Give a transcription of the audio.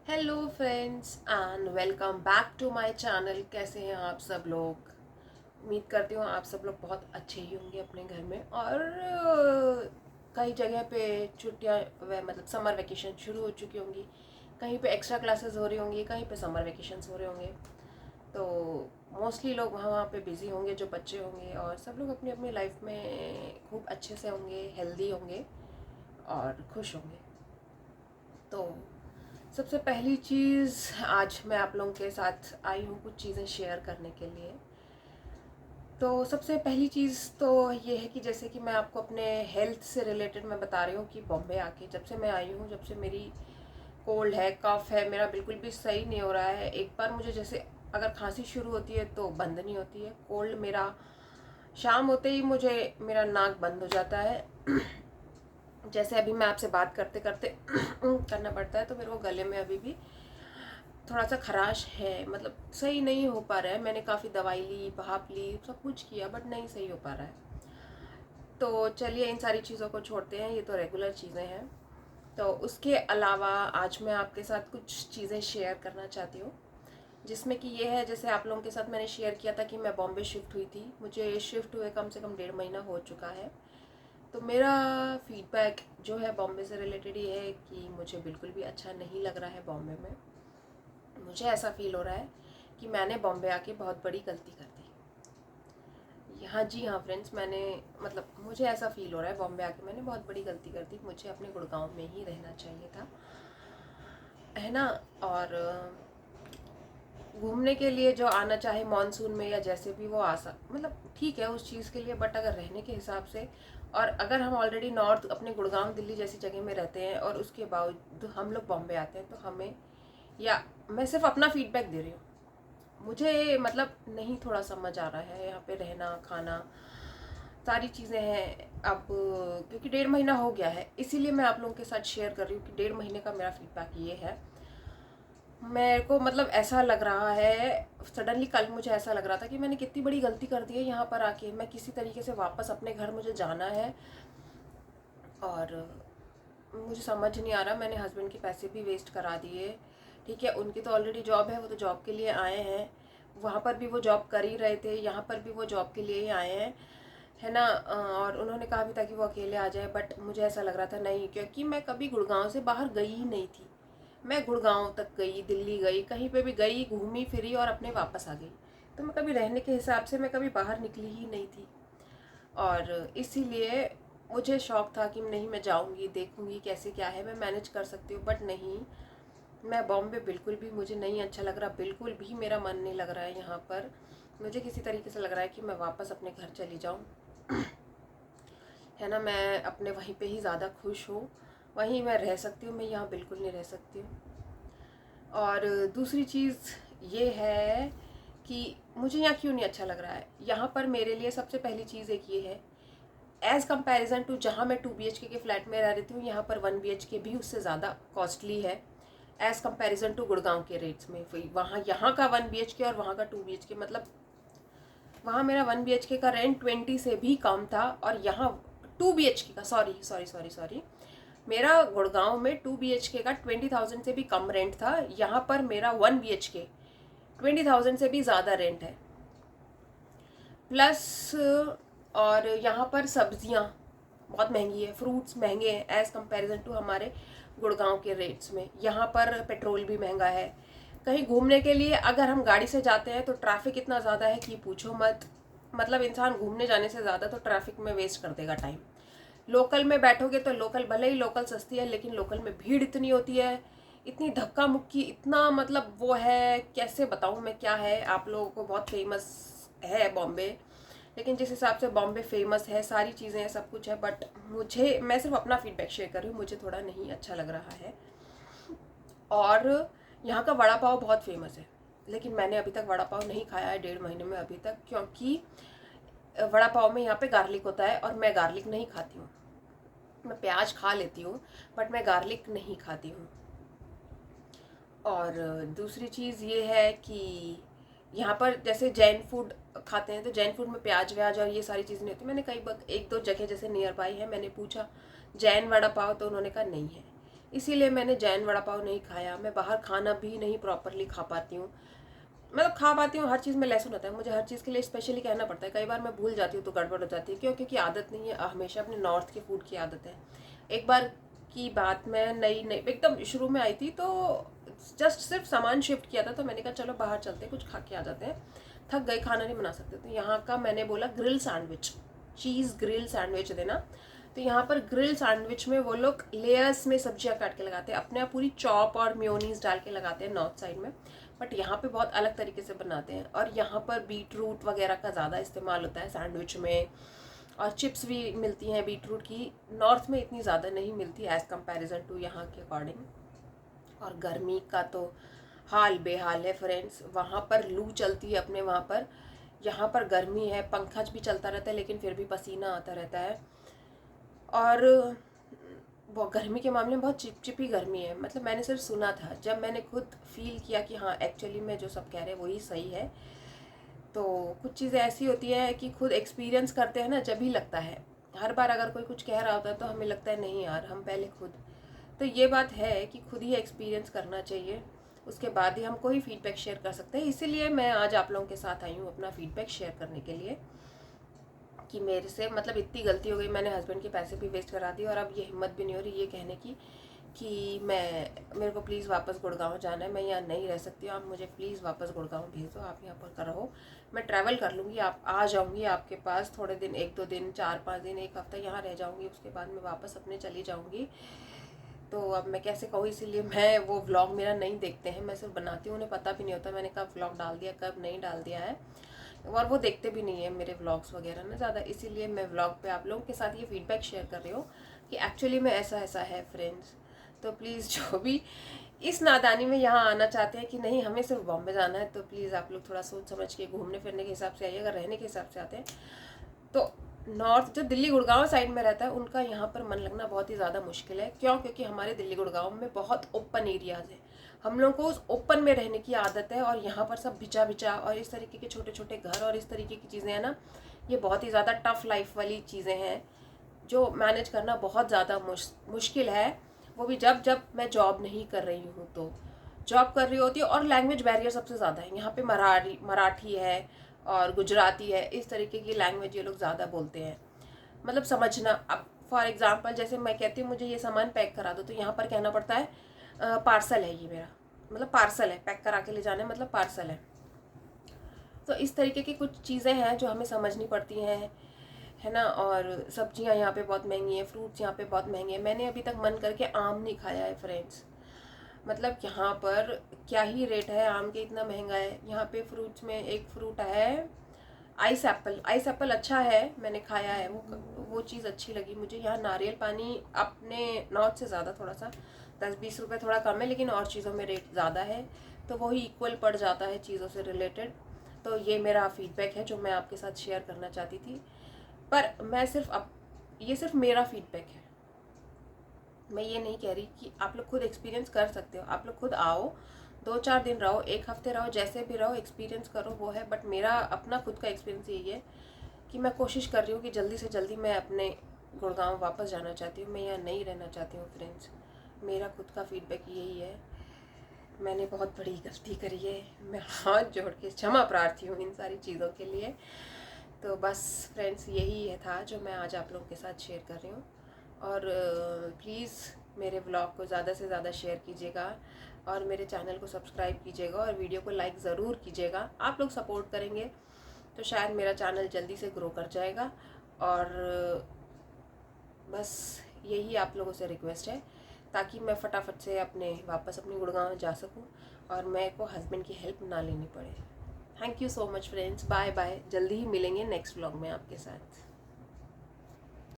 Hello friends and welcome back to my channel. कैसे हैं आप सब लोग? उम्मीद करती हूँ आप सब लोग बहुत अच्छे ही होंगे अपने घर में। और कई जगह पे छुट्टियाँ मतलब समर वेकेशन शुरू हो चुकी होंगी। कहीं पे एक्स्ट्रा क्लासेस हो रही होंगी, कहीं पे समर वेकेशंस हो रहे होंगे। तो मोस्टली लोग वहाँ वहाँ पे बिज़ी होंगे, जो बच्चे होंगे, और सब लोग अपनी अपनी लाइफ में खूब अच्छे से होंगे, हेल्दी होंगे और खुश होंगे। तो सबसे पहली चीज़, आज मैं आप लोगों के साथ आई हूँ कुछ चीज़ें शेयर करने के लिए। तो सबसे पहली चीज़ तो ये है कि जैसे कि मैं आपको अपने हेल्थ से रिलेटेड मैं बता रही हूँ कि बॉम्बे आके जब से मैं आई हूँ, जब से मेरी कोल्ड है, कफ है, मेरा बिल्कुल भी सही नहीं हो रहा है। एक बार मुझे जैसे अगर खांसी शुरू होती है तो बंद नहीं होती है। कोल्ड मेरा शाम होते ही मुझे मेरा नाक बंद हो जाता है। जैसे अभी मैं आपसे बात करते करते करना पड़ता है, तो मेरे को गले में अभी भी थोड़ा सा खराश है, मतलब सही नहीं हो पा रहा है। मैंने काफ़ी दवाई ली, भाप ली, सब कुछ किया, बट नहीं सही हो पा रहा है। तो चलिए इन सारी चीज़ों को छोड़ते हैं, ये तो रेगुलर चीज़ें हैं। तो उसके अलावा आज मैं आपके साथ कुछ चीज़ें शेयर करना चाहती हूँ, जिसमें कि ये है, जैसे आप लोगों के साथ मैंने शेयर किया था कि मैं बॉम्बे शिफ्ट हुई थी। मुझे शिफ्ट हुए कम से कम 1.5 महीना हो चुका है। तो मेरा फीडबैक जो है बॉम्बे से रिलेटेड ये है कि मुझे बिल्कुल भी अच्छा नहीं लग रहा है बॉम्बे में। मुझे ऐसा फील हो रहा है कि मैंने बॉम्बे आके बहुत बड़ी गलती कर दी। हाँ जी, हाँ फ्रेंड्स, मैंने मतलब मुझे ऐसा फील हो रहा है बॉम्बे आके मैंने बहुत बड़ी गलती कर दी। मुझे अपने गुड़गांव में ही रहना चाहिए था, है ना। और घूमने के लिए जो आना चाहे मानसून में या जैसे भी वो आ सक, मतलब ठीक है उस चीज़ के लिए, बट अगर रहने के हिसाब से, और अगर हम ऑलरेडी नॉर्थ अपने गुड़गांव दिल्ली जैसी जगह में रहते हैं और उसके बावजूद हम लोग बॉम्बे आते हैं, तो हमें, या मैं सिर्फ अपना फीडबैक दे रही हूँ, मुझे मतलब नहीं थोड़ा समझ आ रहा है यहाँ पे रहना, खाना, सारी चीज़ें हैं। अब क्योंकि 1.5 महीना हो गया है, इसीलिए मैं आप लोगों के साथ शेयर कर रही हूँ कि 1.5 महीने का मेरा फीडबैक ये है। मेरे को मतलब ऐसा लग रहा है, सडनली कल मुझे ऐसा लग रहा था कि मैंने कितनी बड़ी गलती कर दी है यहाँ पर आके। मैं किसी तरीके से वापस अपने घर मुझे जाना है, और मुझे समझ नहीं आ रहा। मैंने हस्बैंड के पैसे भी वेस्ट करा दिए। ठीक है, उनकी तो ऑलरेडी जॉब है, वो तो जॉब के लिए आए हैं, वहाँ पर भी वो जॉब कर ही रहे थे, यहाँ पर भी वो जॉब के लिए ही आए हैं, है ना। और उन्होंने कहा भी था कि वो अकेले आ जाए, बट मुझे ऐसा लग रहा था नहीं, क्योंकि मैं कभी गुड़गांव से बाहर गई ही नहीं थी। मैं गुड़गांव तक गई, दिल्ली गई, कहीं पे भी गई, घूमी फिरी और अपने वापस आ गई। तो मैं कभी रहने के हिसाब से मैं कभी बाहर निकली ही नहीं थी। और इसीलिए मुझे शौक था कि नहीं, मैं जाऊंगी, देखूंगी कैसे क्या है, मैं मैनेज कर सकती हूँ, बट नहीं। मैं बॉम्बे बिल्कुल भी मुझे नहीं अच्छा लग रहा, बिल्कुल भी मेरा मन नहीं लग रहा है यहाँ पर। मुझे किसी तरीके से लग रहा है कि मैं वापस अपने घर चली जाऊँ, है ना। मैं अपने वहीं पे ही ज़्यादा खुश हूँ, वहीं मैं रह सकती हूँ, मैं यहाँ बिल्कुल नहीं रह सकती हूँ। और दूसरी चीज़ ये है कि मुझे यहाँ क्यों नहीं अच्छा लग रहा है। यहाँ पर मेरे लिए सबसे पहली चीज़ एक ये है, एज़ कम्पेरिजन टू जहाँ मैं 2 BHK के फ्लैट में रह रही थी, यहाँ पर 1 BHK भी उससे ज़्यादा कॉस्टली है, एज़ कम्पेरिजन टू गुड़गांव के रेट्स में। वहाँ यहाँ का 1 BHK और वहाँ का 2 BHK, मतलब वहाँ मेरा 1 BHK का रेंट 20 से भी कम था, और यहाँ 2 BHK का, सॉरी सॉरी सॉरी सॉरी, मेरा गुड़गांव में 2 BHK का 20,000 से भी कम रेंट था। यहाँ पर मेरा 1 BHK 20,000 से भी ज़्यादा रेंट है, प्लस और यहाँ पर सब्जियाँ बहुत महंगी है, फ्रूट्स महंगे हैं एज़ कंपैरिजन टू हमारे गुड़गांव के रेट्स में। यहाँ पर पेट्रोल भी महंगा है। कहीं घूमने के लिए अगर हम गाड़ी से जाते हैं तो ट्रैफिक इतना ज़्यादा है कि पूछो मत। मतलब इंसान घूमने जाने से ज़्यादा तो ट्रैफिक में वेस्ट कर देगा टाइम। लोकल में बैठोगे तो लोकल, भले ही लोकल सस्ती है, लेकिन लोकल में भीड़ इतनी होती है, इतनी धक्का मुक्की, इतना मतलब वो है, कैसे बताऊँ मैं क्या है। आप लोगों को बहुत फेमस है बॉम्बे, लेकिन जिस हिसाब से बॉम्बे फेमस है, सारी चीज़ें हैं, सब कुछ है, बट मुझे, मैं सिर्फ अपना फीडबैक शेयर कर रही हूँ, मुझे थोड़ा नहीं अच्छा लग रहा है। और यहाँ का वड़ा पाव बहुत फेमस है, लेकिन मैंने अभी तक वड़ा पाव नहीं खाया है 1.5 महीने में अभी तक, क्योंकि वड़ा पाव में यहाँ पे गार्लिक होता है और मैं गार्लिक नहीं खाती हूँ। मैं प्याज खा लेती हूँ, बट मैं गार्लिक नहीं खाती हूँ। और दूसरी चीज़ ये है कि यहाँ पर जैसे जैन फूड खाते हैं, तो जैन फूड में प्याज व्याज और ये सारी चीज़ें नहीं होती। मैंने कई बार 1-2 जगह जैसे नियर बाई है, मैंने पूछा जैन वड़ा पाव, तो उन्होंने कहा नहीं है। इसीलिए मैंने जैन वड़ा पाव नहीं खाया। मैं बाहर खाना भी नहीं प्रॉपरली खा पाती हूँ, मतलब खा पाती हूँ, हर चीज़ में लहसुन होता है, मुझे हर चीज़ के लिए स्पेशली कहना पड़ता है। कई बार मैं भूल जाती हूँ तो गड़बड़ हो जाती है, क्यों? क्योंकि आदत नहीं है, हमेशा अपने नॉर्थ के फूड की आदत है। एक बार की बात, मैं नई नई एकदम शुरू में आई थी, तो जस्ट सिर्फ सामान शिफ्ट किया था, तो मैंने कहा चलो बाहर चलते हैं, कुछ खा के आ जाते हैं, थक गए, खाना नहीं बना सकते। तो यहाँ का मैंने बोला ग्रिल सैंडविच, चीज़ ग्रिल सैंडविच देना। तो यहाँ पर ग्रिल सैंडविच में वो लोग लेयर्स में सब्जियाँ काट के लगाते हैं, अपने आप पूरी चॉप और मेयोनीज डाल के लगाते हैं नॉर्थ साइड में, बट यहाँ पे बहुत अलग तरीके से बनाते हैं। और यहाँ पर बीट रूट वगैरह का ज़्यादा इस्तेमाल होता है सैंडविच में, और चिप्स भी मिलती हैं बीट रूट की, नॉर्थ में इतनी ज़्यादा नहीं मिलती एज़ कम्पेरिजन टू यहाँ के अकॉर्डिंग। और गर्मी का तो हाल बेहाल है फ्रेंड्स, वहाँ पर लू चलती है अपने वहाँ पर, यहाँ पर गर्मी है, पंखा भी चलता रहता है लेकिन फिर भी पसीना आता रहता है। और वो गर्मी के मामले में बहुत चिपचिपी गर्मी है, मतलब मैंने सिर्फ सुना था, जब मैंने खुद फील किया कि हाँ एक्चुअली में जो सब कह रहे हैं वही सही है। तो कुछ चीज़ें ऐसी होती है कि खुद एक्सपीरियंस करते हैं ना, जब ही लगता है। हर बार अगर कोई कुछ कह रहा होता है तो हमें लगता है नहीं यार, हम पहले खुद, तो ये बात है कि खुद ही एक्सपीरियंस करना चाहिए, उसके बाद ही हम कोई फीडबैक शेयर कर सकते हैं। इसीलिए मैं आज आप लोगों के साथ आई हूँ अपना फीडबैक शेयर करने के लिए, कि मेरे से मतलब इतनी गलती हो गई, मैंने हस्बैंड के पैसे भी वेस्ट करा दिए, और अब ये हिम्मत भी नहीं हो रही ये कहने की कि मेरे को प्लीज़ वापस गुड़गांव जाना है, मैं यहाँ नहीं रह सकती हूँ, आप मुझे प्लीज़ वापस गुड़गांव भेज दो, आप यहाँ पर रहो, मैं ट्रैवल कर लूँगी, आप आ जाऊँगी आपके पास थोड़े दिन, 1-2 दिन, 4-5 दिन, 1 हफ्ता यहाँ रह जाऊँगी, उसके बाद मैं वापस अपने चली जाऊँगी। तो अब मैं कैसे कहूँ, इसीलिए मैं, वो व्लॉग मेरा नहीं देखते हैं, मैं सिर्फ बनाती हूँ, उन्हें पता भी नहीं होता मैंने कब व्लॉग डाल दिया कब नहीं डाल दिया है, और वो देखते भी नहीं है मेरे व्लॉग्स वगैरह ना ज़्यादा। इसीलिए मैं व्लॉग पे आप लोगों के साथ ये फीडबैक शेयर कर रही हूँ कि एक्चुअली में ऐसा ऐसा है फ्रेंड्स। तो प्लीज़ जो भी इस नादानी में यहाँ आना चाहते हैं कि नहीं हमें सिर्फ बॉम्बे जाना है, तो प्लीज़ आप लोग थोड़ा सोच समझ के घूमने फिरने के हिसाब से आइए। अगर रहने के हिसाब से आते हैं तो नॉर्थ, जो दिल्ली गुड़गांव साइड में रहता है, उनका यहाँ पर मन लगना बहुत ही ज़्यादा मुश्किल है। क्यों? क्योंकि हमारे दिल्ली गुड़गांव में बहुत ओपन एरियाज़ है, हम लोगों को उस ओपन में रहने की आदत है, और यहाँ पर सब बिचा बिचा और इस तरीके के छोटे छोटे घर और इस तरीके की चीज़ें हैं ना, ये बहुत ही ज़्यादा टफ लाइफ वाली चीज़ें हैं जो मैनेज करना बहुत ज़्यादा मुश्किल है। वो भी जब जब मैं जॉब नहीं कर रही हूँ, तो जॉब कर रही होती है, और लैंग्वेज बैरियर सबसे ज़्यादा है यहाँ पे, मराठी है और गुजराती है, इस तरीके की लैंग्वेज ये लोग ज़्यादा बोलते हैं। मतलब समझना, अब फॉर एग्जांपल जैसे मैं कहती हूँ मुझे ये सामान पैक करा दो, तो यहाँ पर कहना पड़ता है पार्सल है ये मेरा, मतलब पार्सल है, पैक करा के ले जाना है मतलब पार्सल है। तो इस तरीके की कुछ चीज़ें हैं जो हमें समझनी पड़ती हैं, है ना। और सब्जियां यहाँ पे बहुत महंगी हैं, फ्रूट्स यहाँ पे बहुत महंगे हैं। मैंने अभी तक मन करके आम नहीं खाया है फ्रेंड्स, मतलब यहाँ पर क्या ही रेट है आम के, इतना महंगा है यहाँ पे। फ्रूट्स में एक फ्रूट है आइस एप्पल, आइस एप्पल अच्छा है, मैंने खाया है, वो चीज़ अच्छी लगी मुझे। यहाँ नारियल पानी अपने नॉर्थ से ज़्यादा, थोड़ा सा 10-20 रुपये थोड़ा कम है, लेकिन और चीज़ों में रेट ज़्यादा है, तो वही इक्वल पड़ जाता है चीज़ों से रिलेटेड। तो ये मेरा फीडबैक है जो मैं आपके साथ शेयर करना चाहती थी, पर मैं सिर्फ अब, ये सिर्फ मेरा फीडबैक है, मैं ये नहीं कह रही कि आप लोग खुद एक्सपीरियंस कर सकते हो। आप लोग खुद आओ, 2-4 दिन रहो, 1 हफ्ते रहो, जैसे भी रहो, एक्सपीरियंस करो, वो है। बट मेरा अपना खुद का एक्सपीरियंस यही है कि मैं कोशिश कर रही हूँ कि जल्दी से जल्दी मैं अपने गुड़गांव वापस जाना चाहती हूँ, मैं यहाँ नहीं रहना चाहती हूँ फ्रेंड्स। मेरा खुद का फीडबैक यही है, मैंने बहुत बड़ी गलती करी है, मैं हाथ जोड़ के क्षमा प्रार्थी हूँ इन सारी चीज़ों के लिए। तो बस फ्रेंड्स यही है था जो मैं आज आप लोगों के साथ शेयर कर रही हूँ। और प्लीज़ मेरे ब्लॉग को ज़्यादा से ज़्यादा शेयर कीजिएगा, और मेरे चैनल को सब्सक्राइब कीजिएगा, और वीडियो को लाइक ज़रूर कीजिएगा। आप लोग सपोर्ट करेंगे तो शायद मेरा चैनल जल्दी से ग्रो कर जाएगा। और बस यही आप लोगों से रिक्वेस्ट है, ताकि मैं फटाफट से वापस अपनी गुड़गांव जा सकूं, और मेरे को हस्बैंड की हेल्प ना लेनी पड़े। Thank you so much friends, bye bye, जल्दी ही मिलेंगे नेक्स्ट व्लॉग में आपके साथ।